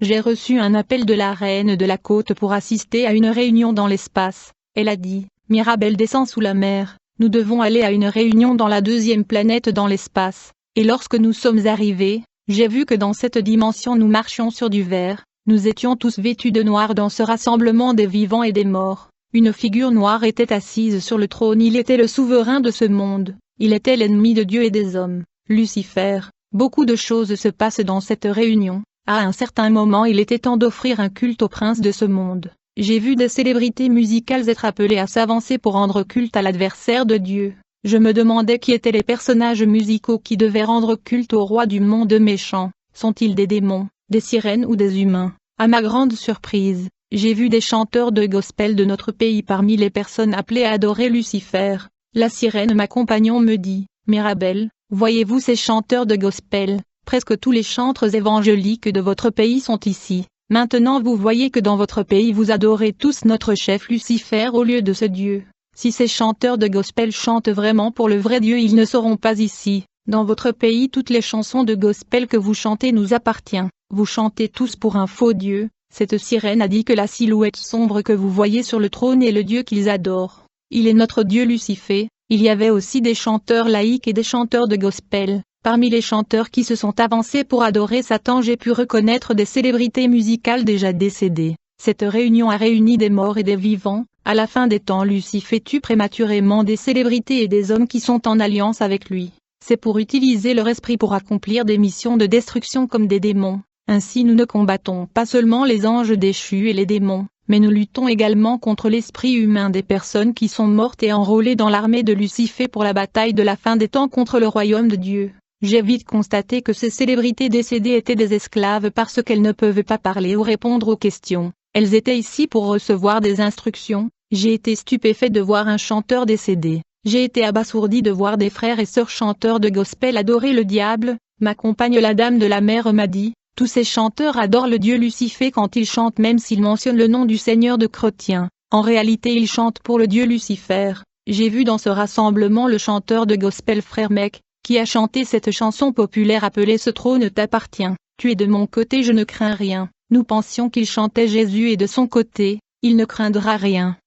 j'ai reçu un appel de la reine de la côte pour assister à une réunion dans l'espace. Elle a dit, Mirabel descend sous la mer, nous devons aller à une réunion dans la deuxième planète dans l'espace. Et lorsque nous sommes arrivés, j'ai vu que dans cette dimension nous marchions sur du verre, nous étions tous vêtus de noir dans ce rassemblement des vivants et des morts. Une figure noire était assise sur le trône, il était le souverain de ce monde, il était l'ennemi de Dieu et des hommes, Lucifer. Beaucoup de choses se passent dans cette réunion. À un certain moment il était temps d'offrir un culte au prince de ce monde. J'ai vu des célébrités musicales être appelées à s'avancer pour rendre culte à l'adversaire de Dieu. Je me demandais qui étaient les personnages musicaux qui devaient rendre culte au roi du monde méchant. Sont-ils des démons, des sirènes ou des humains? À ma grande surprise, j'ai vu des chanteurs de gospel de notre pays parmi les personnes appelées à adorer Lucifer. La sirène ma compagnon me dit, Mirabel, voyez-vous ces chanteurs de gospel? Presque tous les chantres évangéliques de votre pays sont ici. Maintenant vous voyez que dans votre pays vous adorez tous notre chef Lucifer au lieu de ce Dieu. Si ces chanteurs de gospel chantent vraiment pour le vrai Dieu, ils ne seront pas ici. Dans votre pays toutes les chansons de gospel que vous chantez nous appartiennent. Vous chantez tous pour un faux Dieu. Cette sirène a dit que la silhouette sombre que vous voyez sur le trône est le Dieu qu'ils adorent. Il est notre Dieu Lucifer. Il y avait aussi des chanteurs laïcs et des chanteurs de gospel. Parmi les chanteurs qui se sont avancés pour adorer Satan, j'ai pu reconnaître des célébrités musicales déjà décédées. Cette réunion a réuni des morts et des vivants. À la fin des temps, Lucifer tue prématurément des célébrités et des hommes qui sont en alliance avec lui. C'est pour utiliser leur esprit pour accomplir des missions de destruction comme des démons. Ainsi nous ne combattons pas seulement les anges déchus et les démons, mais nous luttons également contre l'esprit humain des personnes qui sont mortes et enrôlées dans l'armée de Lucifer pour la bataille de la fin des temps contre le royaume de Dieu. J'ai vite constaté que ces célébrités décédées étaient des esclaves parce qu'elles ne peuvent pas parler ou répondre aux questions. Elles étaient ici pour recevoir des instructions. J'ai été stupéfait de voir un chanteur décédé. J'ai été abasourdi de voir des frères et sœurs chanteurs de gospel adorer le diable. Ma compagne la dame de la mer m'a dit, tous ces chanteurs adorent le Dieu Lucifer quand ils chantent même s'ils mentionnent le nom du Seigneur de chrétien. En réalité ils chantent pour le Dieu Lucifer. J'ai vu dans ce rassemblement le chanteur de gospel frère Mec, qui a chanté cette chanson populaire appelée Ce trône t'appartient. Tu es de mon côté, je ne crains rien. Nous pensions qu'il chantait Jésus et de son côté, il ne craindra rien.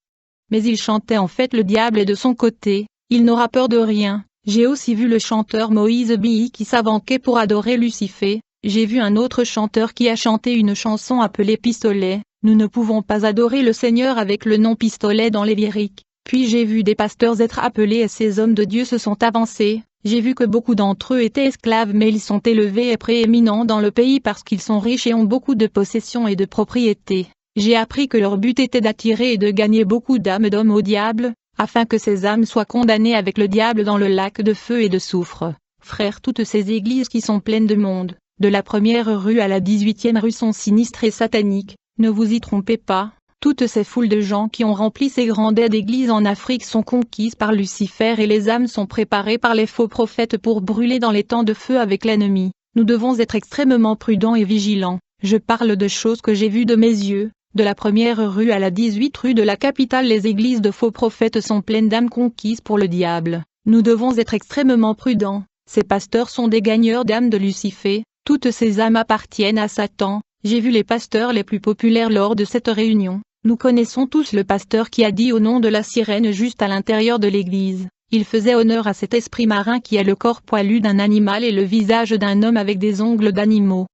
Mais il chantait en fait le diable et de son côté, il n'aura peur de rien. J'ai aussi vu le chanteur Moïse Bi qui s'avançait pour adorer Lucifer. J'ai vu un autre chanteur qui a chanté une chanson appelée Pistolet. Nous ne pouvons pas adorer le Seigneur avec le nom Pistolet dans les lyriques. Puis j'ai vu des pasteurs être appelés et ces hommes de Dieu se sont avancés. J'ai vu que beaucoup d'entre eux étaient esclaves mais ils sont élevés et prééminents dans le pays parce qu'ils sont riches et ont beaucoup de possessions et de propriétés. J'ai appris que leur but était d'attirer et de gagner beaucoup d'âmes d'hommes au diable, afin que ces âmes soient condamnées avec le diable dans le lac de feu et de soufre. Frères, toutes ces églises qui sont pleines de monde, de la première rue à la 18e rue sont sinistres et sataniques, ne vous y trompez pas. Toutes ces foules de gens qui ont rempli ces grandes d'églises en Afrique sont conquises par Lucifer et les âmes sont préparées par les faux prophètes pour brûler dans les temps de feu avec l'ennemi. Nous devons être extrêmement prudents et vigilants. Je parle de choses que j'ai vues de mes yeux. De la première rue à la 18 rue de la capitale, les églises de faux prophètes sont pleines d'âmes conquises pour le diable. Nous devons être extrêmement prudents. Ces pasteurs sont des gagneurs d'âmes de Lucifer. Toutes ces âmes appartiennent à Satan. J'ai vu les pasteurs les plus populaires lors de cette réunion. Nous connaissons tous le pasteur qui a dit au nom de la sirène juste à l'intérieur de l'église. Il faisait honneur à cet esprit marin qui a le corps poilu d'un animal et le visage d'un homme avec des ongles d'animaux.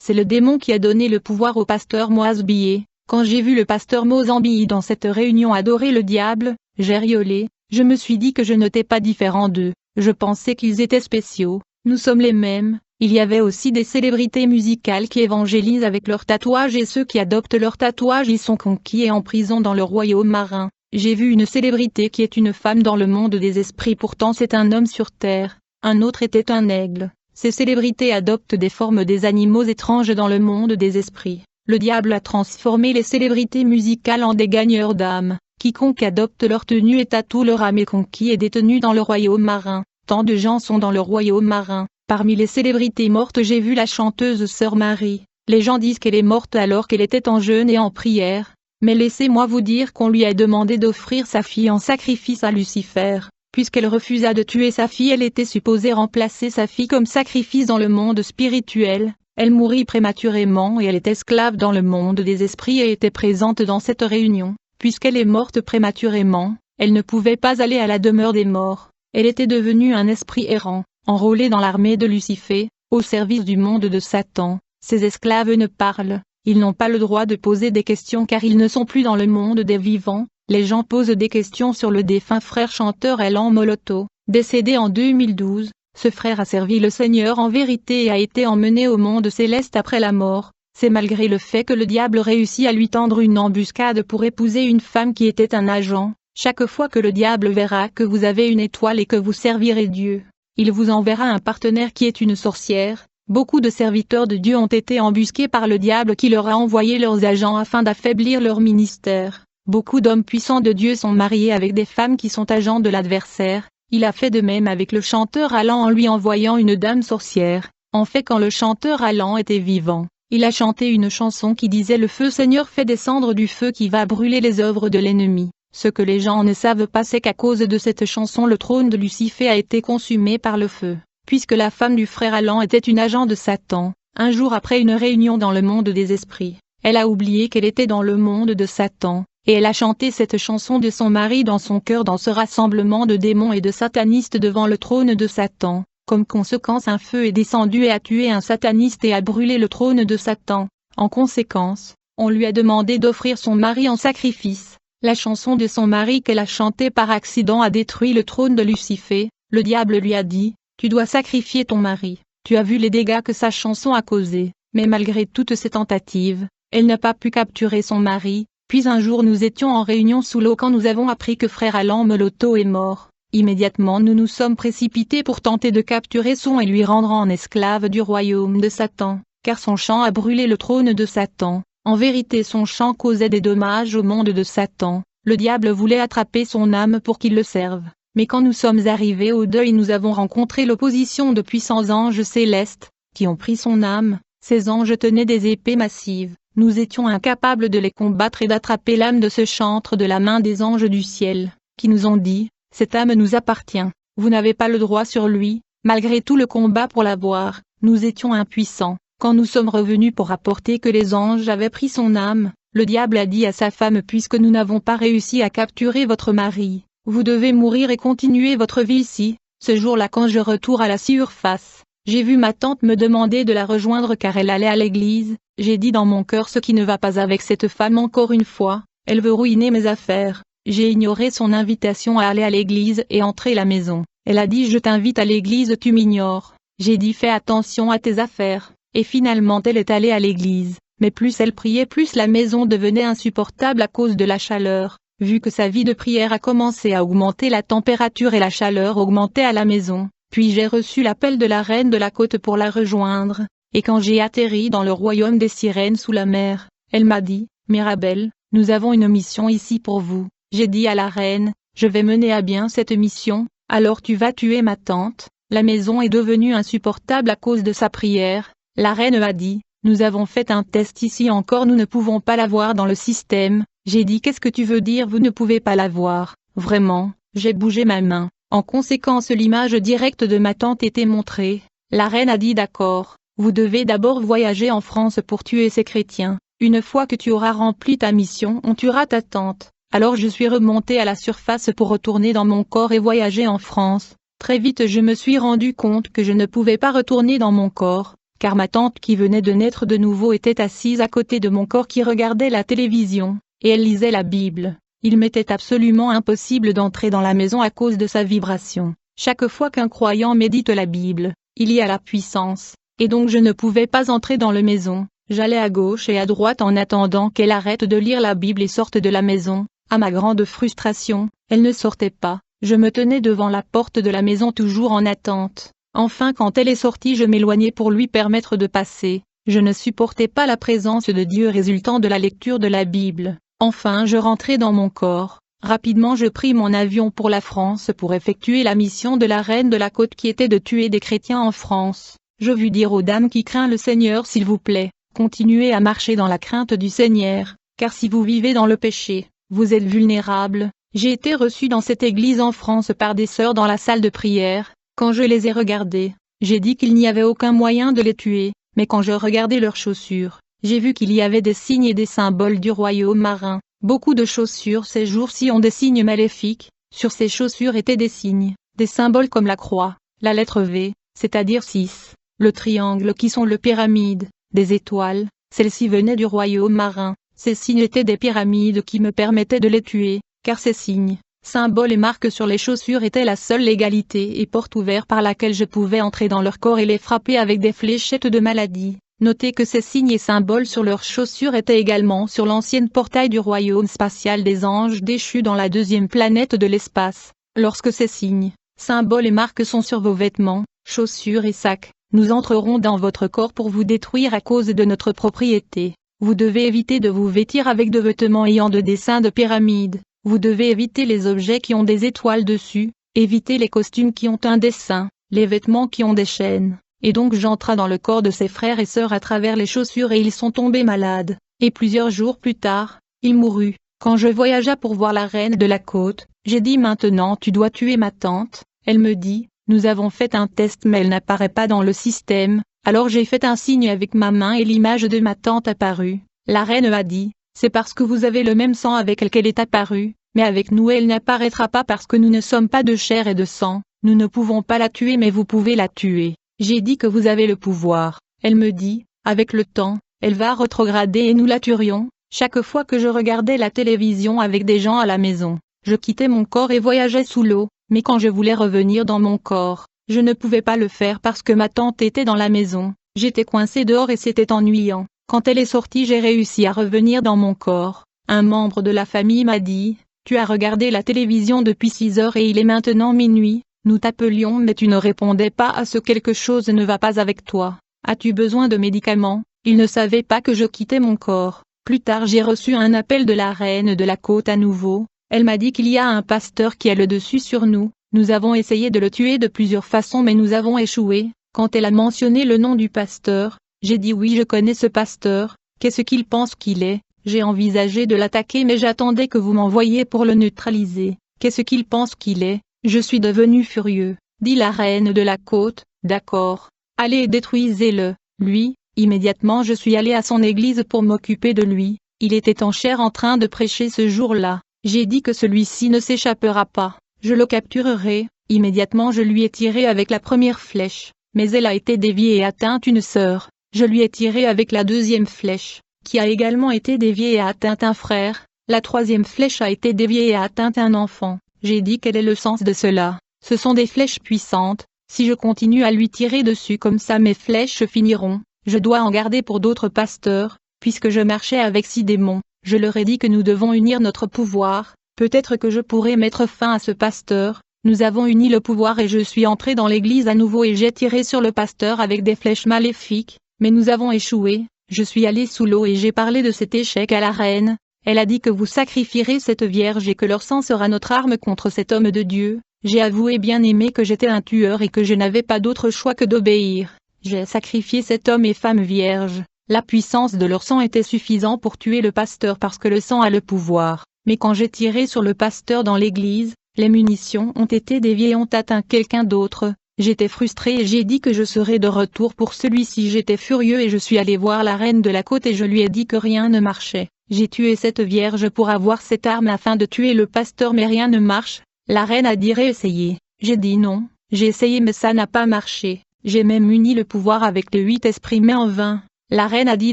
C'est le démon qui a donné le pouvoir au pasteur Moazbié. Quand j'ai vu le pasteur Mozambique dans cette réunion adorer le diable, j'ai riolé. Je me suis dit que je n'étais pas différent d'eux. Je pensais qu'ils étaient spéciaux. Nous sommes les mêmes. Il y avait aussi des célébrités musicales qui évangélisent avec leurs tatouages et ceux qui adoptent leurs tatouages y sont conquis et en prison dans le royaume marin. J'ai vu une célébrité qui est une femme dans le monde des esprits, pourtant c'est un homme sur terre. Un autre était un aigle. Ces célébrités adoptent des formes des animaux étranges dans le monde des esprits. Le diable a transformé les célébrités musicales en des gagneurs d'âmes. Quiconque adopte leur tenue et tatoue leur âme est conquis et détenu dans le royaume marin. Tant de gens sont dans le royaume marin. Parmi les célébrités mortes, j'ai vu la chanteuse Sœur Marie. Les gens disent qu'elle est morte alors qu'elle était en jeûne et en prière. Mais laissez-moi vous dire qu'on lui a demandé d'offrir sa fille en sacrifice à Lucifer. Puisqu'elle refusa de tuer sa fille, elle était supposée remplacer sa fille comme sacrifice dans le monde spirituel. Elle mourut prématurément et elle est esclave dans le monde des esprits et était présente dans cette réunion. Puisqu'elle est morte prématurément, elle ne pouvait pas aller à la demeure des morts. Elle était devenue un esprit errant, enrôlé dans l'armée de Lucifer, au service du monde de Satan. Ces esclaves ne parlent, ils n'ont pas le droit de poser des questions car ils ne sont plus dans le monde des vivants. Les gens posent des questions sur le défunt frère chanteur Alan Moloto, décédé en 2012. Ce frère a servi le Seigneur en vérité et a été emmené au monde céleste après la mort. C'est malgré le fait que le diable réussit à lui tendre une embuscade pour épouser une femme qui était un agent. Chaque fois que le diable verra que vous avez une étoile et que vous servirez Dieu, il vous enverra un partenaire qui est une sorcière. Beaucoup de serviteurs de Dieu ont été embusqués par le diable qui leur a envoyé leurs agents afin d'affaiblir leur ministère. Beaucoup d'hommes puissants de Dieu sont mariés avec des femmes qui sont agents de l'adversaire. Il a fait de même avec le chanteur Alan en lui envoyant une dame sorcière. En fait, quand le chanteur Alan était vivant, il a chanté une chanson qui disait « Le feu Seigneur fait descendre du feu qui va brûler les œuvres de l'ennemi ». Ce que les gens ne savent pas c'est qu'à cause de cette chanson le trône de Lucifer a été consumé par le feu. Puisque la femme du frère Alan était une agent de Satan, un jour après une réunion dans le monde des esprits, elle a oublié qu'elle était dans le monde de Satan, et elle a chanté cette chanson de son mari dans son cœur dans ce rassemblement de démons et de satanistes devant le trône de Satan. Comme conséquence, un feu est descendu et a tué un sataniste et a brûlé le trône de Satan. En conséquence, on lui a demandé d'offrir son mari en sacrifice. La chanson de son mari qu'elle a chantée par accident a détruit le trône de Lucifer. Le diable lui a dit « Tu dois sacrifier ton mari ». Tu as vu les dégâts que sa chanson a causés. Mais malgré toutes ces tentatives, elle n'a pas pu capturer son mari. Puis un jour nous étions en réunion sous l'eau quand nous avons appris que frère Alan Moloto est mort. Immédiatement nous nous sommes précipités pour tenter de capturer son et lui rendre en esclave du royaume de Satan, car son chant a brûlé le trône de Satan. En vérité son chant causait des dommages au monde de Satan. Le diable voulait attraper son âme pour qu'il le serve. Mais quand nous sommes arrivés au deuil nous avons rencontré l'opposition de puissants anges célestes, qui ont pris son âme. Ces anges tenaient des épées massives. Nous étions incapables de les combattre et d'attraper l'âme de ce chantre de la main des anges du ciel, qui nous ont dit « Cette âme nous appartient, vous n'avez pas le droit sur lui ». Malgré tout le combat pour l'avoir, nous étions impuissants. Quand nous sommes revenus pour rapporter que les anges avaient pris son âme, le diable a dit à sa femme « Puisque nous n'avons pas réussi à capturer votre mari, vous devez mourir et continuer votre vie ici ». Ce jour-là quand je retourne à la surface, j'ai vu ma tante me demander de la rejoindre car elle allait à l'église. J'ai dit dans mon cœur ce qui ne va pas avec cette femme encore une fois, elle veut ruiner mes affaires. J'ai ignoré son invitation à aller à l'église et entrer à la maison. Elle a dit je t'invite à l'église tu m'ignores. J'ai dit fais attention à tes affaires. Et finalement elle est allée à l'église, mais plus elle priait plus la maison devenait insupportable à cause de la chaleur. Vu que sa vie de prière a commencé à augmenter la température et la chaleur augmentait à la maison, puis j'ai reçu l'appel de la reine de la côte pour la rejoindre, et quand j'ai atterri dans le royaume des sirènes sous la mer, elle m'a dit, Mirabelle, nous avons une mission ici pour vous. J'ai dit à la reine, je vais mener à bien cette mission, alors tu vas tuer ma tante. La maison est devenue insupportable à cause de sa prière. La reine a dit, nous avons fait un test ici encore nous ne pouvons pas l'avoir dans le système. J'ai dit qu'est-ce que tu veux dire vous ne pouvez pas l'avoir. Vraiment, j'ai bougé ma main. En conséquence l'image directe de ma tante était montrée. La reine a dit d'accord, vous devez d'abord voyager en France pour tuer ces chrétiens. Une fois que tu auras rempli ta mission on tuera ta tante. Alors je suis remontée à la surface pour retourner dans mon corps et voyager en France. Très vite je me suis rendu compte que je ne pouvais pas retourner dans mon corps. Car ma tante qui venait de naître de nouveau était assise à côté de mon corps qui regardait la télévision, et elle lisait la Bible. Il m'était absolument impossible d'entrer dans la maison à cause de sa vibration. Chaque fois qu'un croyant médite la Bible, il y a la puissance, et donc je ne pouvais pas entrer dans la maison. J'allais à gauche et à droite en attendant qu'elle arrête de lire la Bible et sorte de la maison. À ma grande frustration, elle ne sortait pas. Je me tenais devant la porte de la maison toujours en attente. Enfin quand elle est sortie je m'éloignais pour lui permettre de passer. Je ne supportais pas la présence de Dieu résultant de la lecture de la Bible. Enfin je rentrais dans mon corps. Rapidement je pris mon avion pour la France pour effectuer la mission de la reine de la côte qui était de tuer des chrétiens en France. Je vis dire aux dames qui craignent le Seigneur s'il vous plaît, continuez à marcher dans la crainte du Seigneur, car si vous vivez dans le péché, vous êtes vulnérables. J'ai été reçu dans cette église en France par des sœurs dans la salle de prière. Quand je les ai regardées, j'ai dit qu'il n'y avait aucun moyen de les tuer. mais quand je regardais leurs chaussures, j'ai vu qu'il y avait des signes et des symboles du royaume marin. Beaucoup de chaussures ces jours-ci ont des signes maléfiques. Sur ces chaussures étaient des signes, des symboles comme la croix, la lettre V, c'est-à-dire 6, le triangle qui sont le pyramide, des étoiles, celles-ci venaient du royaume marin. Ces signes étaient des pyramides qui me permettaient de les tuer, car ces signes, symboles et marques sur les chaussures étaient la seule légalité et porte ouverte par laquelle je pouvais entrer dans leur corps et les frapper avec des fléchettes de maladie. Notez que ces signes et symboles sur leurs chaussures étaient également sur l'ancienne portail du royaume spatial des anges déchus dans la deuxième planète de l'espace. Lorsque ces signes, symboles et marques sont sur vos vêtements, chaussures et sacs, nous entrerons dans votre corps pour vous détruire à cause de notre propriété. Vous devez éviter de vous vêtir avec de vêtements ayant de dessins de pyramides. Vous devez éviter les objets qui ont des étoiles dessus, éviter les costumes qui ont un dessin, les vêtements qui ont des chaînes. Et donc j'entrai dans le corps de ses frères et sœurs à travers les chaussures et ils sont tombés malades. Et plusieurs jours plus tard, il mourut. Quand je voyagea pour voir la reine de la côte, j'ai dit maintenant tu dois tuer ma tante. Elle me dit, nous avons fait un test mais elle n'apparaît pas dans le système. Alors j'ai fait un signe avec ma main et l'image de ma tante apparut. La reine a dit, c'est parce que vous avez le même sang avec elle qu'elle est apparue, mais avec nous elle n'apparaîtra pas parce que nous ne sommes pas de chair et de sang. Nous ne pouvons pas la tuer mais vous pouvez la tuer. J'ai dit que vous avez le pouvoir. Elle me dit, avec le temps, elle va rétrograder et nous la tuerions. Chaque fois que je regardais la télévision avec des gens à la maison, je quittais mon corps et voyageais sous l'eau, mais quand je voulais revenir dans mon corps, je ne pouvais pas le faire parce que ma tante était dans la maison. J'étais coincé dehors et c'était ennuyant. Quand elle est sortie j'ai réussi à revenir dans mon corps. Un membre de la famille m'a dit, tu as regardé la télévision depuis 6 heures et il est maintenant minuit. Nous t'appelions mais tu ne répondais pas à ce quelque chose ne va pas avec toi. As-tu besoin de médicaments? Il ne savait pas que je quittais mon corps. Plus tard j'ai reçu un appel de la reine de la côte à nouveau. Elle m'a dit qu'il y a un pasteur qui a le dessus sur nous. Nous avons essayé de le tuer de plusieurs façons mais nous avons échoué. Quand elle a mentionné le nom du pasteur, j'ai dit oui je connais ce pasteur, qu'est-ce qu'il pense qu'il est? J'ai envisagé de l'attaquer mais j'attendais que vous m'envoyiez pour le neutraliser. Qu'est-ce qu'il pense qu'il est? Je suis devenu furieux, dit la reine de la côte, d'accord. Allez détruisez-le, lui. Immédiatement je suis allé à son église pour m'occuper de lui. Il était en chair en train de prêcher ce jour-là. J'ai dit que celui-ci ne s'échappera pas. Je le capturerai. Immédiatement je lui ai tiré avec la première flèche, mais elle a été déviée et atteint une sœur. Je lui ai tiré avec la deuxième flèche, qui a également été déviée et atteint un frère. La troisième flèche a été déviée et a atteint un enfant. J'ai dit quel est le sens de cela. Ce sont des flèches puissantes. Si je continue à lui tirer dessus comme ça mes flèches finiront. Je dois en garder pour d'autres pasteurs, puisque je marchais avec 6 démons. Je leur ai dit que nous devons unir notre pouvoir. Peut-être que je pourrai mettre fin à ce pasteur. Nous avons uni le pouvoir et je suis entré dans l'église à nouveau et j'ai tiré sur le pasteur avec des flèches maléfiques, mais nous avons échoué. Je suis allé sous l'eau et j'ai parlé de cet échec à la reine. Elle a dit que vous sacrifierez cette vierge et que leur sang sera notre arme contre cet homme de Dieu. J'ai avoué bien aimé que j'étais un tueur et que je n'avais pas d'autre choix que d'obéir. J'ai sacrifié cet homme et femme vierge. La puissance de leur sang était suffisante pour tuer le pasteur parce que le sang a le pouvoir. Mais quand j'ai tiré sur le pasteur dans l'église, les munitions ont été déviées et ont atteint quelqu'un d'autre. J'étais frustré et j'ai dit que je serais de retour pour celui-ci. J'étais furieux et je suis allé voir la reine de la côte et je lui ai dit que rien ne marchait. J'ai tué cette vierge pour avoir cette arme afin de tuer le pasteur mais rien ne marche. La reine a dit réessayer. J'ai dit non, j'ai essayé mais ça n'a pas marché. J'ai même uni le pouvoir avec les 8 esprits mais en vain. La reine a dit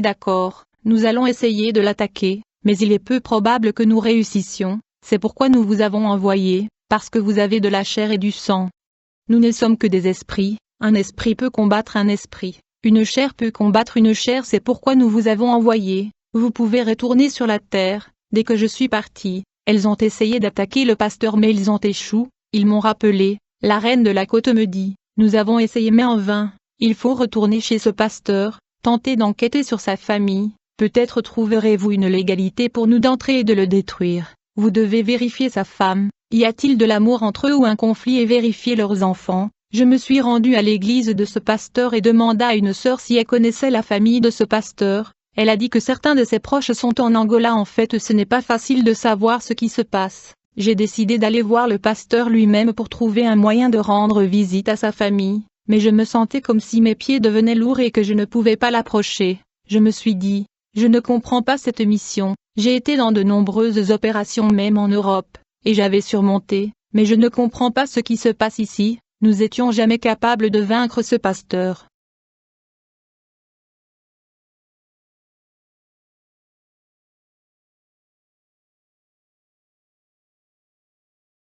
d'accord, nous allons essayer de l'attaquer, mais il est peu probable que nous réussissions. C'est pourquoi nous vous avons envoyé, parce que vous avez de la chair et du sang. Nous ne sommes que des esprits, un esprit peut combattre un esprit, une chair peut combattre une chair, c'est pourquoi nous vous avons envoyé. Vous pouvez retourner sur la terre. Dès que je suis parti, elles ont essayé d'attaquer le pasteur mais ils ont échoué. Ils m'ont rappelé. La reine de la côte me dit, nous avons essayé mais en vain. Il faut retourner chez ce pasteur, tenter d'enquêter sur sa famille. Peut-être trouverez-vous une légalité pour nous d'entrer et de le détruire. Vous devez vérifier sa femme. Y a-t-il de l'amour entre eux ou un conflit et vérifier leurs enfants? Je me suis rendu à l'église de ce pasteur et demanda à une sœur si elle connaissait la famille de ce pasteur. Elle a dit que certains de ses proches sont en Angola. En fait ce n'est pas facile de savoir ce qui se passe. J'ai décidé d'aller voir le pasteur lui-même pour trouver un moyen de rendre visite à sa famille. mais je me sentais comme si mes pieds devenaient lourds et que je ne pouvais pas l'approcher. Je me suis dit, je ne comprends pas cette mission. J'ai été dans de nombreuses opérations même en Europe, et j'avais surmonté, mais je ne comprends pas ce qui se passe ici. Nous étions jamais capables de vaincre ce pasteur.